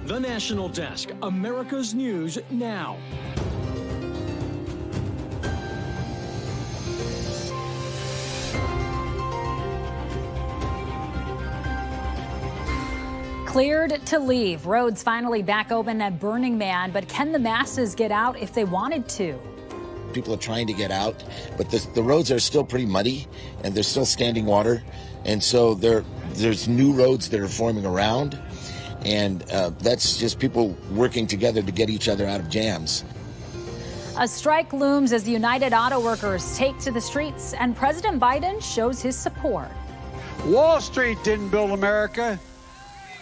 The National Desk, America's News Now. Cleared to leave. Roads finally back open at Burning Man, but can the masses get out if they wanted to? People are trying to get out, but the roads are still pretty muddy and there's still standing water. And so there's new roads that are forming around. And that's just people working together to get each other out of jams. A strike looms as the United Auto Workers take to the streets, and President Biden shows his support. Wall Street didn't build America.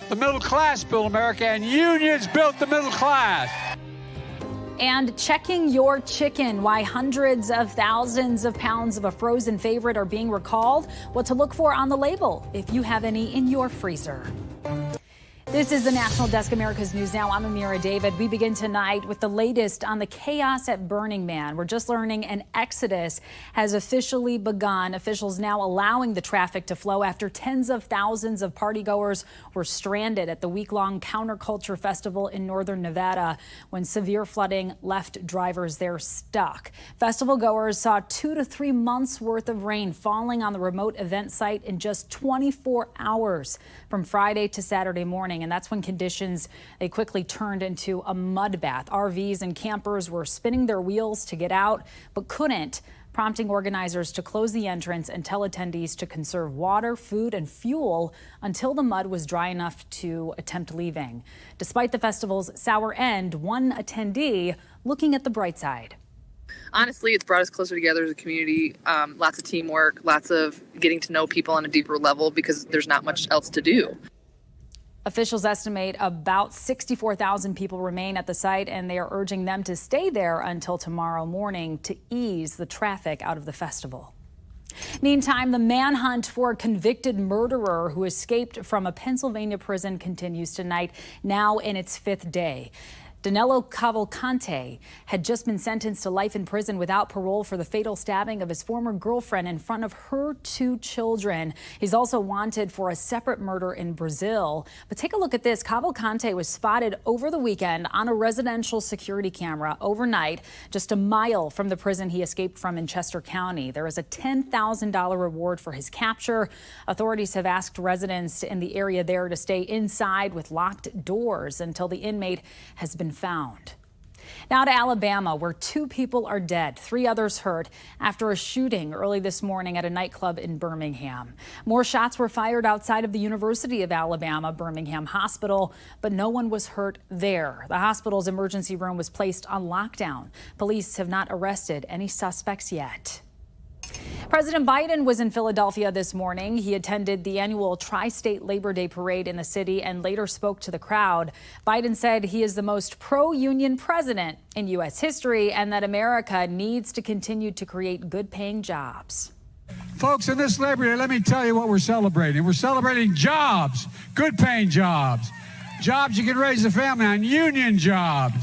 The middle class built America, and unions built the middle class. And checking your chicken, why hundreds of thousands of pounds of a frozen favorite are being recalled, what to look for on the label if you have any in your freezer. This is the National Desk, America's News Now. I'm Amira David. We begin tonight with the latest on the chaos at Burning Man. We're just learning an exodus has officially begun. Officials now allowing the traffic to flow after tens of thousands of partygoers were stranded at the week-long counterculture festival in northern Nevada when severe flooding left drivers there stuck. Festival goers saw 2 to 3 months worth of rain falling on the remote event site in just 24 hours from Friday to Saturday morning. And that's when conditions, they quickly turned into a mud bath. RVs and campers were spinning their wheels to get out, but couldn't, prompting organizers to close the entrance and tell attendees to conserve water, food, and fuel until the mud was dry enough to attempt leaving. Despite the festival's sour end, one attendee looking at the bright side. Honestly, it's brought us closer together as a community, lots of teamwork, lots of getting to know people on a deeper level because there's not much else to do. Officials estimate about 64,000 people remain at the site, and they are urging them to stay there until tomorrow morning to ease the traffic out of the festival. Meantime, the manhunt for a convicted murderer who escaped from a Pennsylvania prison continues tonight, now in its 5th day. Danilo Cavalcante had just been sentenced to life in prison without parole for the fatal stabbing of his former girlfriend in front of her 2 children. He's also wanted for a separate murder in Brazil. But take a look at this. Cavalcante was spotted over the weekend on a residential security camera overnight, just a mile from the prison he escaped from in Chester County. There is a $10,000 reward for his capture. Authorities have asked residents in the area there to stay inside with locked doors until the inmate has been found. Now to Alabama, where 2 people are dead, 3 others hurt after a shooting early this morning at a nightclub in Birmingham. More shots were fired outside of the University of Alabama Birmingham Hospital, but no one was hurt there. The hospital's emergency room was placed on lockdown. Police have not arrested any suspects yet. President Biden was in Philadelphia this morning. He attended the annual Tri-State Labor Day parade in the city and later spoke to the crowd. Biden said he is the most pro-union president in U.S. history and that America needs to continue to create good-paying jobs. Folks, in this Labor Day, let me tell you what we're celebrating. We're celebrating jobs, good-paying jobs, jobs you can raise a family on, union jobs.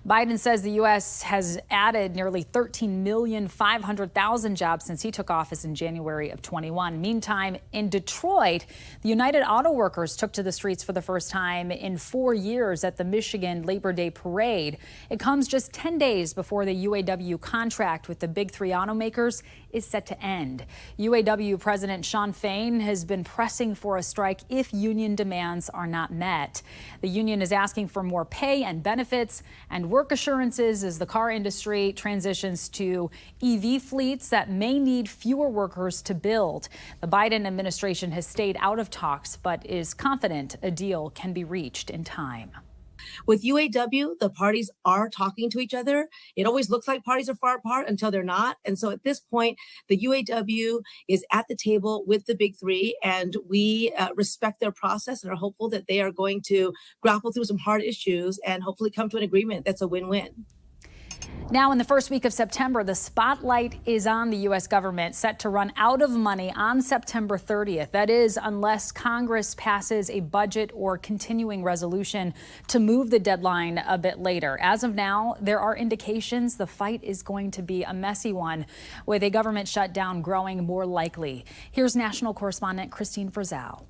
Biden says the U.S. has added nearly 13,500,000 jobs since he took office in January of 21. Meantime, in Detroit, the United Auto Workers took to the streets for the first time in 4 years at the Michigan Labor Day Parade. It comes just 10 days before the UAW contract with the big 3 automakers is set to end. UAW President Shawn Fain has been pressing for a strike if union demands are not met. The union is asking for more pay and benefits and work assurances as the car industry transitions to EV fleets that may need fewer workers to build. The Biden administration has stayed out of talks, but is confident a deal can be reached in time. With UAW, the parties are talking to each other. It always looks like parties are far apart until they're not. And so at this point, the UAW is at the table with the big 3, and we respect their process and are hopeful that they are going to grapple through some hard issues and hopefully come to an agreement that's a win-win. Now, in the first week of September, the spotlight is on the U.S. government, set to run out of money on September 30th. That is, unless Congress passes a budget or continuing resolution to move the deadline a bit later. As of now, there are indications the fight is going to be a messy one, with a government shutdown growing more likely. Here's national correspondent Christine Frizzell.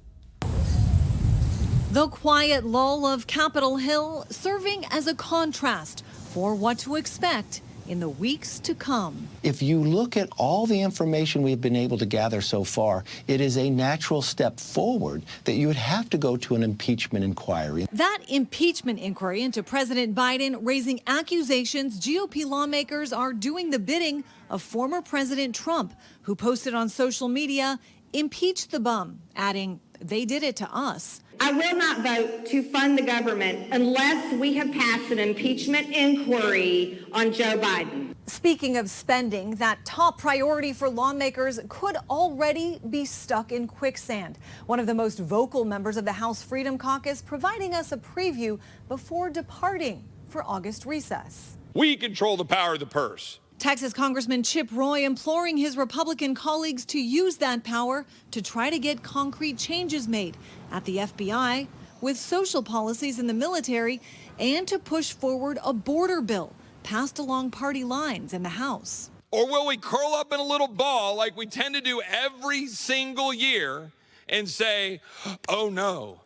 The quiet lull of Capitol Hill serving as a contrast for what to expect in the weeks to come. If you look at all the information we've been able to gather so far, it is a natural step forward that you would have to go to an impeachment inquiry. That impeachment inquiry into President Biden raising accusations GOP lawmakers are doing the bidding of former President Trump, who posted on social media, "Impeach the bum," adding, "They did it to us." I will not vote to fund the government unless we have passed an impeachment inquiry on Joe Biden. Speaking of spending, that top priority for lawmakers could already be stuck in quicksand. One of the most vocal members of the House Freedom Caucus providing us a preview before departing for August recess. We control the power of the purse. Texas Congressman Chip Roy imploring his Republican colleagues to use that power to try to get concrete changes made at the FBI, with social policies in the military, and to push forward a border bill passed along party lines in the House. Or will we curl up in a little ball like we tend to do every single year and say, oh no,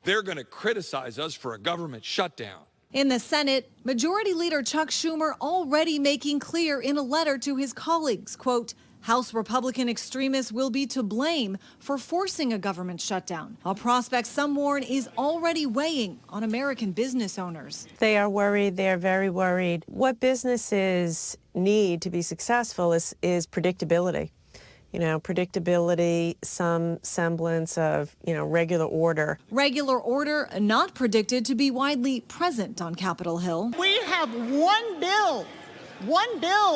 they're going to criticize us for a government shutdown? In the Senate, Majority Leader Chuck Schumer already making clear in a letter to his colleagues, quote, House Republican extremists will be to blame for forcing a government shutdown, a prospect some warn is already weighing on American business owners. They are worried. They're very worried. What businesses need to be successful is predictability. You know, predictability, some semblance of, regular order. Regular order not predicted to be widely present on Capitol Hill. We have one bill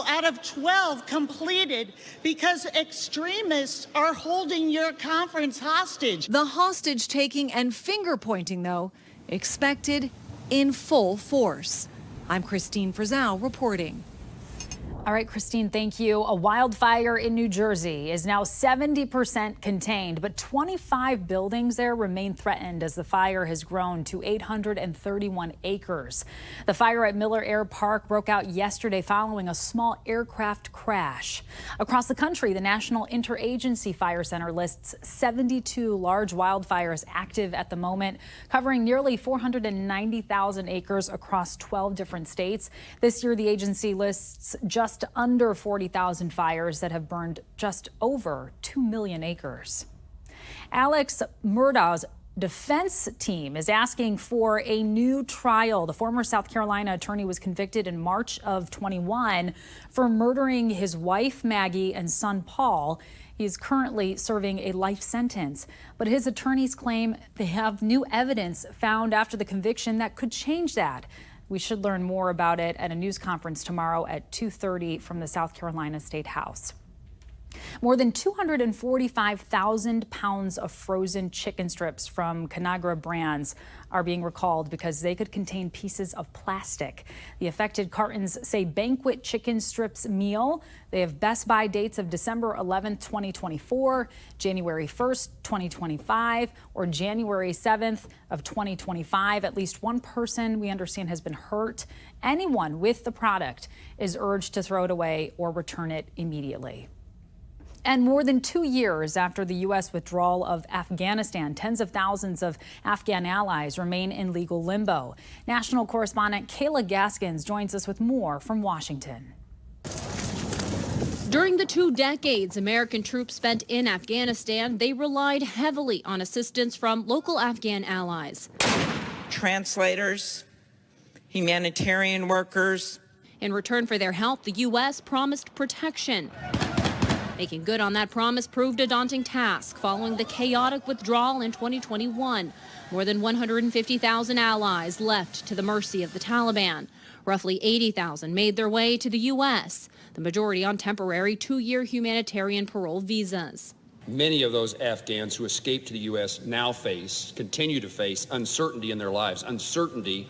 out of 12 completed because extremists are holding your conference hostage. The hostage taking and finger pointing, though, expected in full force. I'm Christine Frizzell reporting. All right, Christine, thank you. A wildfire in New Jersey is now 70% contained, but 25 buildings there remain threatened as the fire has grown to 831 acres. The fire at Miller Air Park broke out yesterday following a small aircraft crash. Across the country, the National Interagency Fire Center lists 72 large wildfires active at the moment, covering nearly 490,000 acres across 12 different states. This year, the agency lists just under 40,000 fires that have burned just over 2 million acres. Alex Murdaugh's defense team is asking for a new trial. The former South Carolina attorney was convicted in March of 21 for murdering his wife, Maggie, and son, Paul. He is currently serving a life sentence, but his attorneys claim they have new evidence found after the conviction that could change that. We should learn more about it at a news conference tomorrow at 2:30 from the South Carolina State House. More than 245,000 pounds of frozen chicken strips from Conagra Brands are being recalled because they could contain pieces of plastic. The affected cartons say banquet chicken strips meal. They have best buy dates of December 11th, 2024, January 1st, 2025, or January 7th of 2025. At least one person, we understand, has been hurt. Anyone with the product is urged to throw it away or return it immediately. And more than 2 years after the U.S. withdrawal of Afghanistan, tens of thousands of Afghan allies remain in legal limbo. National correspondent Kayla Gaskins joins us with more from Washington. During the 2 decades American troops spent in Afghanistan, they relied heavily on assistance from local Afghan allies. Translators, humanitarian workers. In return for their help, the U.S. promised protection. Making good on that promise proved a daunting task following the chaotic withdrawal in 2021. More than 150,000 allies left to the mercy of the Taliban. Roughly 80,000 made their way to the U.S., the majority on temporary 2-year humanitarian parole visas. Many of those Afghans who escaped to the U.S. now continue to face uncertainty in their lives, uncertainty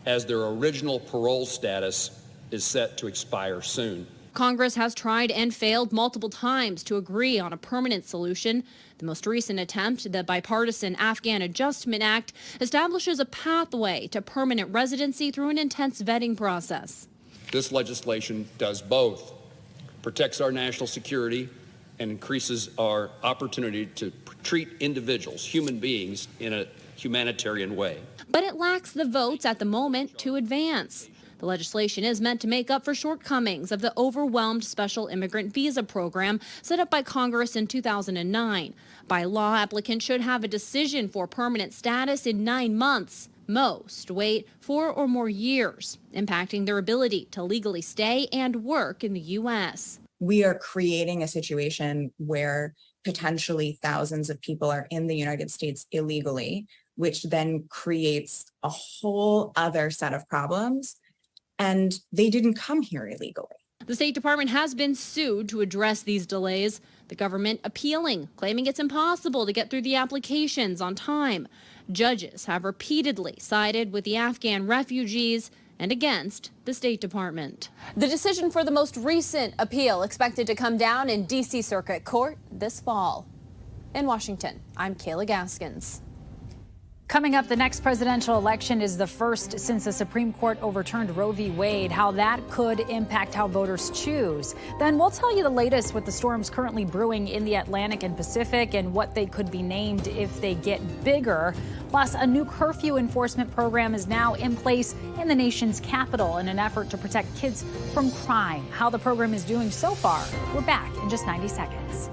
as their original parole status is set to expire soon. Congress has tried and failed multiple times to agree on a permanent solution. The most recent attempt, the bipartisan Afghan Adjustment Act, establishes a pathway to permanent residency through an intense vetting process. This legislation does both, protects our national security and increases our opportunity to treat individuals, human beings, in a humanitarian way. But it lacks the votes at the moment to advance. The legislation is meant to make up for shortcomings of the overwhelmed special immigrant visa program set up by Congress in 2009. By law, applicants should have a decision for permanent status in 9 months. Most wait 4 or more years, impacting their ability to legally stay and work in the U.S. We are creating a situation where potentially thousands of people are in the United States illegally, which then creates a whole other set of problems. And they didn't come here illegally. The State Department has been sued to address these delays, the government appealing, claiming it's impossible to get through the applications on time. Judges have repeatedly sided with the Afghan refugees and against the State Department. The decision for the most recent appeal expected to come down in D.C. Circuit Court this fall. In Washington, I'm Kayla Gaskins. Coming up, the next presidential election is the first since the Supreme Court overturned Roe v. Wade, how that could impact how voters choose. Then we'll tell you the latest with the storms currently brewing in the Atlantic and Pacific and what they could be named if they get bigger. Plus, a new curfew enforcement program is now in place in the nation's capital in an effort to protect kids from crime. How the program is doing so far, we're back in just 90 seconds.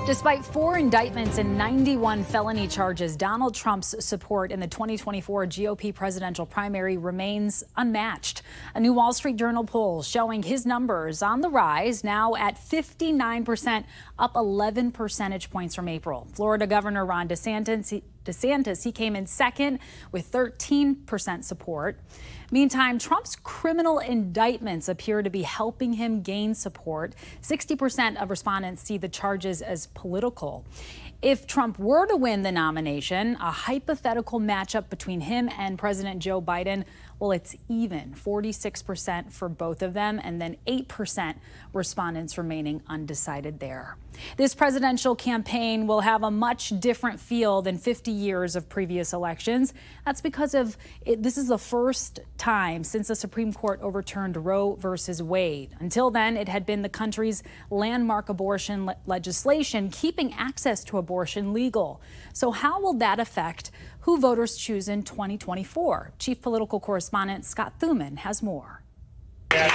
Despite 4 indictments and 91 felony charges, Donald Trump's support in the 2024 GOP presidential primary remains unmatched. A new Wall Street Journal poll showing his numbers on the rise, now at 59%, up 11 percentage points from April. Florida Governor Ron DeSantis, he came in second with 13% support. Meantime, Trump's criminal indictments appear to be helping him gain support. 60% of respondents see the charges as political. If Trump were to win the nomination, a hypothetical matchup between him and President Joe Biden, well, it's even, 46% for both of them, and then 8% respondents remaining undecided there. This presidential campaign will have a much different feel than 50 years of previous elections. That's because this is the first time since the Supreme Court overturned Roe versus Wade. Until then, it had been the country's landmark abortion legislation keeping access to abortion legal. So how will that affect who voters choose in 2024? Chief political correspondent Scott Thuman has more. Thanks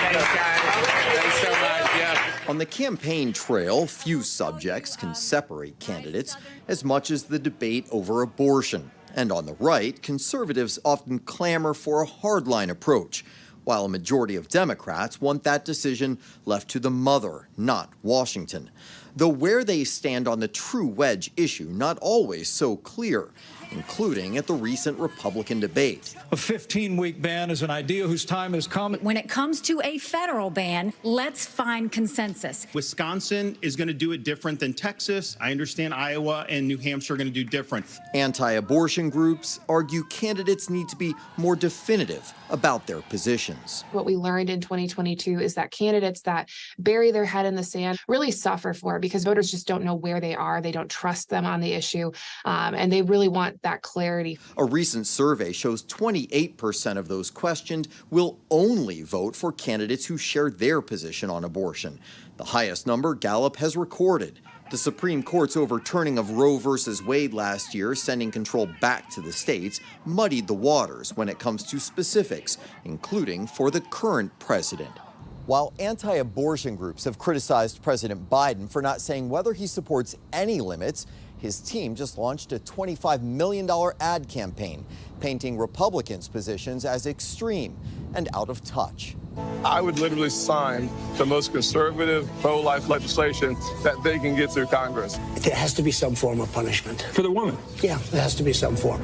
so much. Yeah. On the campaign trail, few subjects can separate candidates as much as the debate over abortion. And on the right, conservatives often clamor for a hardline approach, while a majority of Democrats want that decision left to the mother, not Washington. though where they stand on the true wedge issue not always so clear, including at the recent Republican debate. A 15-week ban is an idea whose time has come. When it comes to a federal ban, let's find consensus. Wisconsin is going to do it different than Texas. I understand Iowa and New Hampshire are going to do different. Anti-abortion groups argue candidates need to be more definitive about their positions. What we learned in 2022 is that candidates that bury their head in the sand really suffer for it because voters just don't know where they are. They don't trust them on the issue, and they really want that clarity. A recent survey shows 28% of those questioned will only vote for candidates who share their position on abortion, the highest number Gallup has recorded. The Supreme Court's overturning of Roe versus Wade last year, sending control back to the states, muddied the waters when it comes to specifics, including for the current president. While anti-abortion groups have criticized President Biden for not saying whether he supports any limits, his team just launched a $25 million ad campaign, painting Republicans' positions as extreme and out of touch. I would literally sign the most conservative pro-life legislation that they can get through Congress. There has to be some form of punishment. For the woman? Yeah, there has to be some form.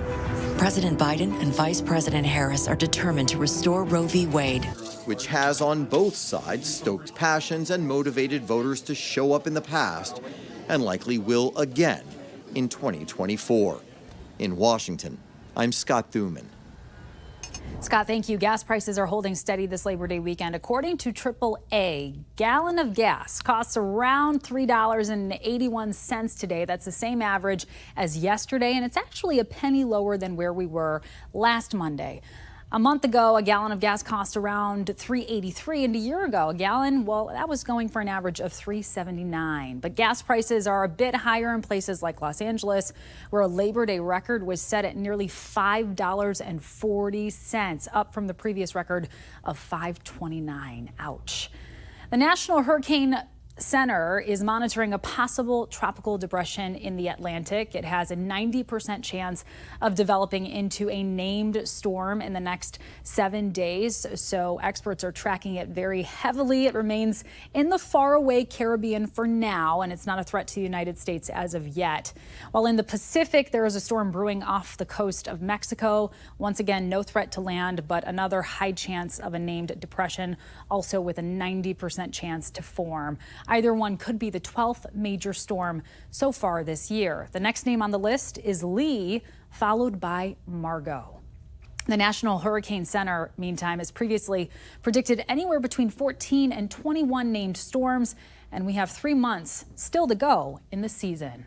President Biden and Vice President Harris are determined to restore Roe v. Wade, which has on both sides stoked passions and motivated voters to show up in the past and likely will again in 2024. In Washington, I'm Scott Thuman. Scott, thank you. Gas prices are holding steady this Labor Day weekend. According to AAA, gallon of gas costs around $3.81 today. That's the same average as yesterday, and it's actually a penny lower than where we were last Monday. A month ago, a gallon of gas cost around $3.83, and a year ago, a gallon, well, that was going for an average of $3.79. But gas prices are a bit higher in places like Los Angeles, where a Labor Day record was set at nearly $5.40, up from the previous record of $5.29. Ouch. The National Hurricane Center is monitoring a possible tropical depression in the Atlantic. It has a 90% chance of developing into a named storm in the next 7 days. So experts are tracking it very heavily. It remains in the faraway Caribbean for now, and it's not a threat to the United States as of yet. While in the Pacific, there is a storm brewing off the coast of Mexico. Once again, no threat to land, but another high chance of a named depression, also with a 90% chance to form. Either one could be the 12th major storm so far this year. The next name on the list is Lee, followed by Margot. The National Hurricane Center, meantime, has previously predicted anywhere between 14 and 21 named storms, and we have 3 months still to go in the season.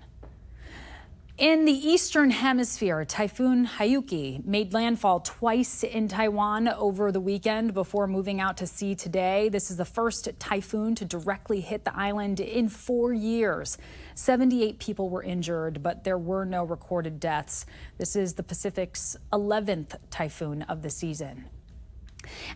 In the Eastern Hemisphere, Typhoon Haiyan made landfall twice in Taiwan over the weekend before moving out to sea today. This is the first typhoon to directly hit the island in 4 years. 78 people were injured, but there were no recorded deaths. This is the Pacific's 11th typhoon of the season.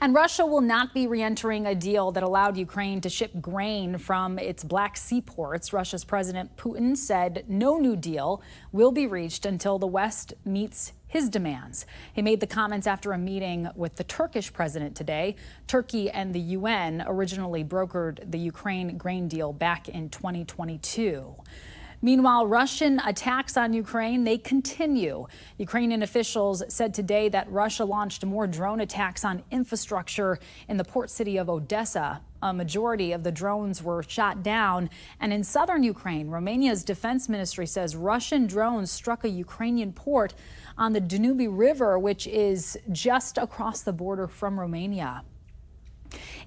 And Russia will not be re-entering a deal that allowed Ukraine to ship grain from its Black Sea ports. Russia's President Putin said no new deal will be reached until the West meets his demands. He made the comments after a meeting with the Turkish president today. Turkey and the UN originally brokered the Ukraine grain deal back in 2022. Meanwhile, Russian attacks on Ukraine, they continue. Ukrainian officials said today that Russia launched more drone attacks on infrastructure in the port city of Odessa. A majority of the drones were shot down. And in southern Ukraine, Romania's defense ministry says Russian drones struck a Ukrainian port on the Danube River, which is just across the border from Romania.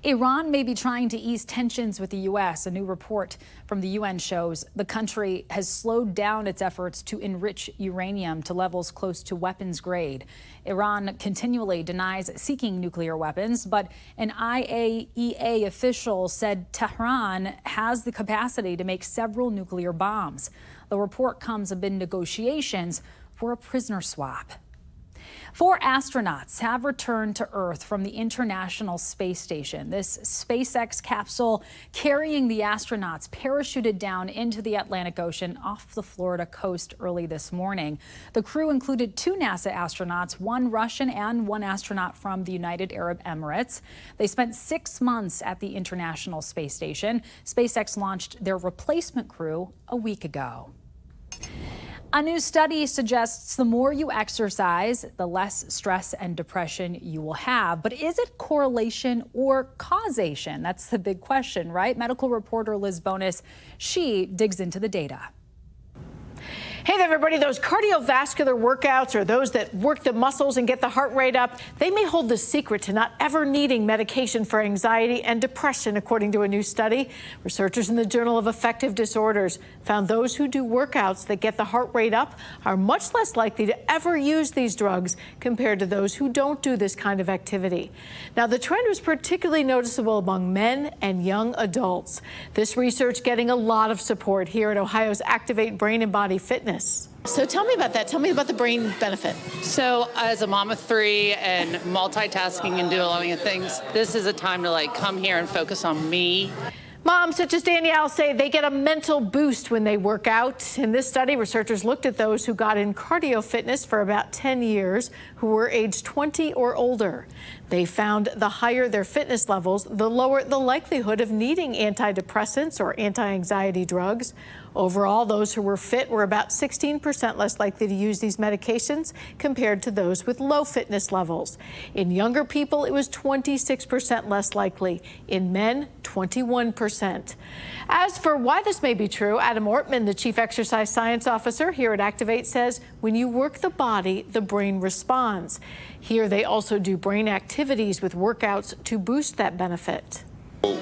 Iran may be trying to ease tensions with the U.S. A new report from the UN shows the country has slowed down its efforts to enrich uranium to levels close to weapons grade. Iran continually denies seeking nuclear weapons, but an IAEA official said Tehran has the capacity to make several nuclear bombs. The report comes amid negotiations for a prisoner swap. 4 astronauts have returned to Earth from the International Space Station. This SpaceX capsule carrying the astronauts parachuted down into the Atlantic Ocean off the Florida coast early this morning. The crew included 2 NASA astronauts, 1 Russian and 1 astronaut from the United Arab Emirates. They spent 6 months at the International Space Station. SpaceX launched their replacement crew a week ago. A new study suggests the more you exercise, the less stress and depression you will have. But is it correlation or causation? That's the big question, right? Medical reporter Liz Bonus, she digs into the data. Hey there, everybody. Those cardiovascular workouts, or those that work the muscles and get the heart rate up, they may hold the secret to not ever needing medication for anxiety and depression, according to a new study. Researchers in the Journal of Affective Disorders found those who do workouts that get the heart rate up are much less likely to ever use these drugs compared to those who don't do this kind of activity. Now, the trend was particularly noticeable among men and young adults. This research getting a lot of support here at Ohio's Activate Brain and Body Fitness. So tell me about that. Tell me about the brain benefit. So as a mom of 3 and multitasking and doing a lot of things, this is a time to come here and focus on me. Moms such as Danielle say they get a mental boost when they work out. In this study, researchers looked at those who got in cardio fitness for about 10 years who were age 20 or older. They found the higher their fitness levels, the lower the likelihood of needing antidepressants or anti-anxiety drugs. Overall, those who were fit were about 16% less likely to use these medications compared to those with low fitness levels. In younger people, it was 26% less likely. In men, 21%. As for why this may be true, Adam Ortman, the Chief Exercise Science Officer here at Activate, says when you work the body, the brain responds. Here, they also do brain activities with workouts to boost that benefit.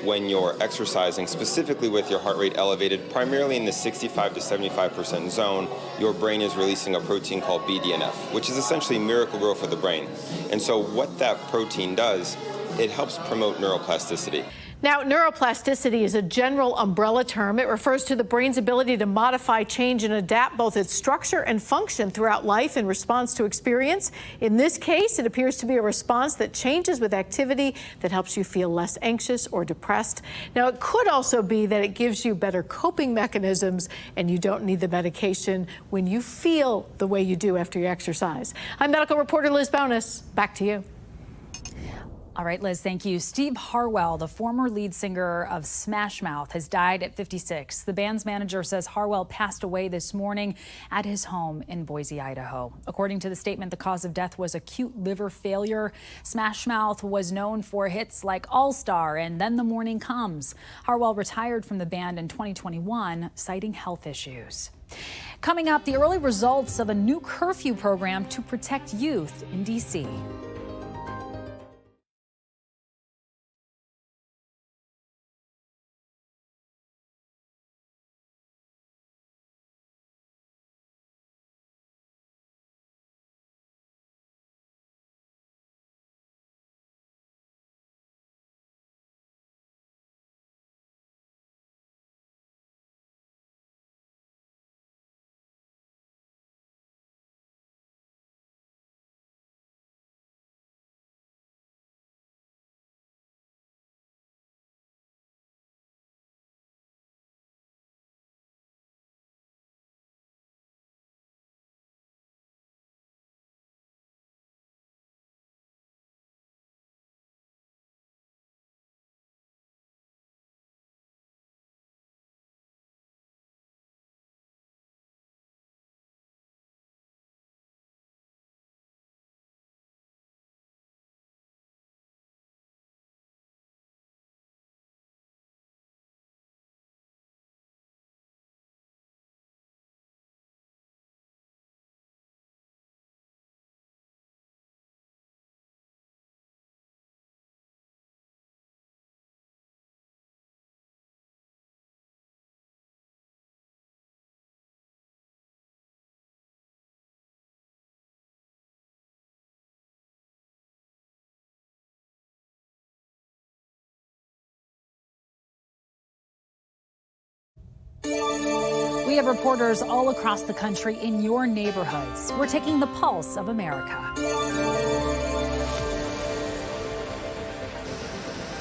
When you're exercising, specifically with your heart rate elevated, primarily in the 65 to 75% zone, your brain is releasing a protein called BDNF, which is essentially miracle grow for the brain. And so what that protein does, it helps promote neuroplasticity. Now, neuroplasticity is a general umbrella term. It refers to the brain's ability to modify, change, and adapt both its structure and function throughout life in response to experience. In this case, it appears to be a response that changes with activity that helps you feel less anxious or depressed. Now, it could also be that it gives you better coping mechanisms and you don't need the medication when you feel the way you do after you exercise. I'm medical reporter Liz Bonus. Back to you. All right, Liz, thank you. Steve Harwell, the former lead singer of Smash Mouth, has died at 56. The band's manager says Harwell passed away this morning at his home in Boise, Idaho. According to the statement, the cause of death was acute liver failure. Smash Mouth was known for hits like All Star and Then the Morning Comes. Harwell retired from the band in 2021, citing health issues. Coming up, the early results of a new curfew program to protect youth in D.C. We have reporters all across the country in your neighborhoods. We're taking the pulse of America.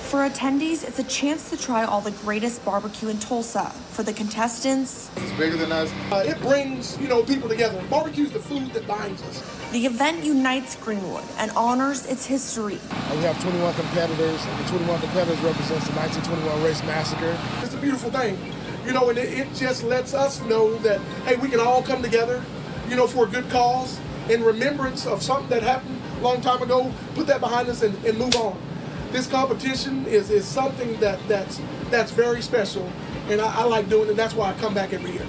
For attendees, it's a chance to try all the greatest barbecue in Tulsa. For the contestants, it's bigger than us. It brings, people together. Barbecue's the food that binds us. The event unites Greenwood and honors its history. We have 21 competitors, and the 21 competitors represents the 1921 race massacre. It's a beautiful thing, and it just lets us know that, hey, we can all come together, for a good cause, in remembrance of something that happened a long time ago, put that behind us and move on. This competition is something that's very special, and I like doing it. That's why I come back every year.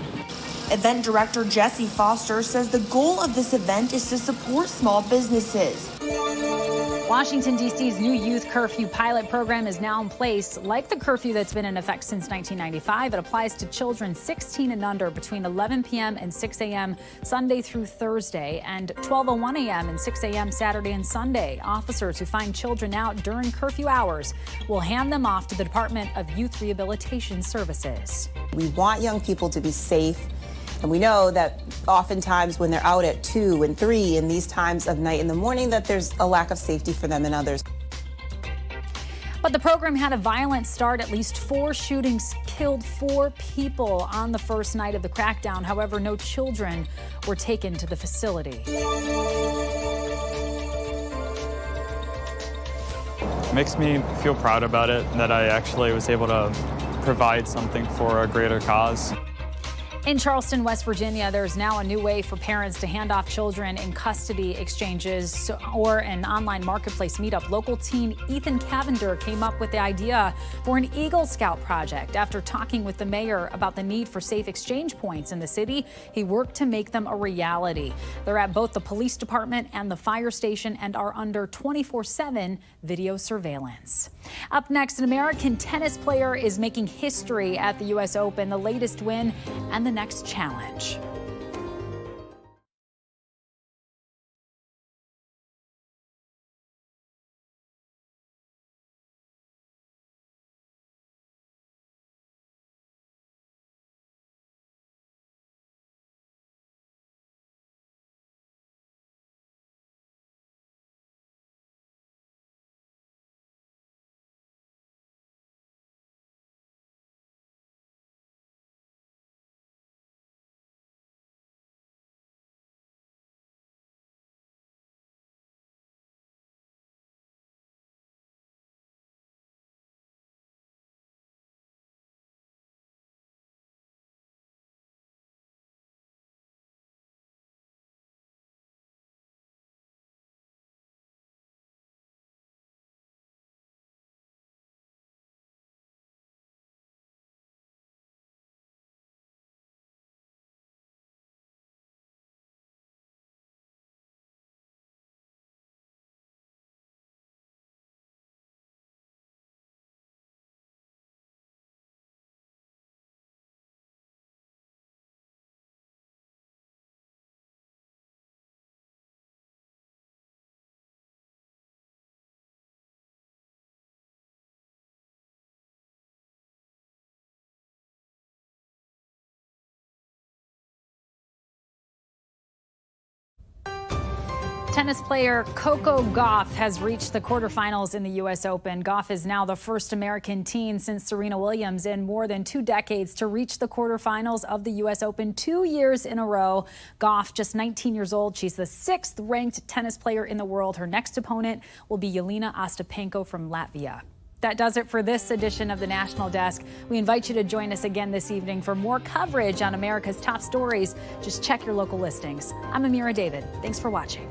Event director Jesse Foster says the goal of this event is to support small businesses. Washington, D.C.'s new youth curfew pilot program is now in place. Like the curfew that's been in effect since 1995, it applies to children 16 and under between 11 p.m. and 6 a.m. Sunday through Thursday and 12:01 a.m. and 6 a.m. Saturday and Sunday. Officers who find children out during curfew hours will hand them off to the Department of Youth Rehabilitation Services. We want young people to be safe. And we know that oftentimes when they're out at 2 and 3 in these times of night and the morning, that there's a lack of safety for them and others. But the program had a violent start. At least 4 shootings killed 4 people on the first night of the crackdown. However, no children were taken to the facility. It makes me feel proud about it, that I actually was able to provide something for a greater cause. In Charleston, West Virginia, there's now a new way for parents to hand off children in custody exchanges or an online marketplace meetup. Local teen Ethan Cavender came up with the idea for an Eagle Scout project. After talking with the mayor about the need for safe exchange points in the city, he worked to make them a reality. They're at both the police department and the fire station and are under 24/7 video surveillance. Up next, an American tennis player is making history at the U.S. Open, the latest win and the next challenge. Tennis player Coco Gauff has reached the quarterfinals in the U.S. Open. Gauff is now the first American teen since Serena Williams in more than 2 decades to reach the quarterfinals of the U.S. Open 2 years in a row. Gauff, just 19 years old. She's the 6th ranked tennis player in the world. Her next opponent will be Jelena Ostapenko from Latvia. That does it for this edition of the National Desk. We invite you to join us again this evening for more coverage on America's top stories. Just check your local listings. I'm Amira David. Thanks for watching.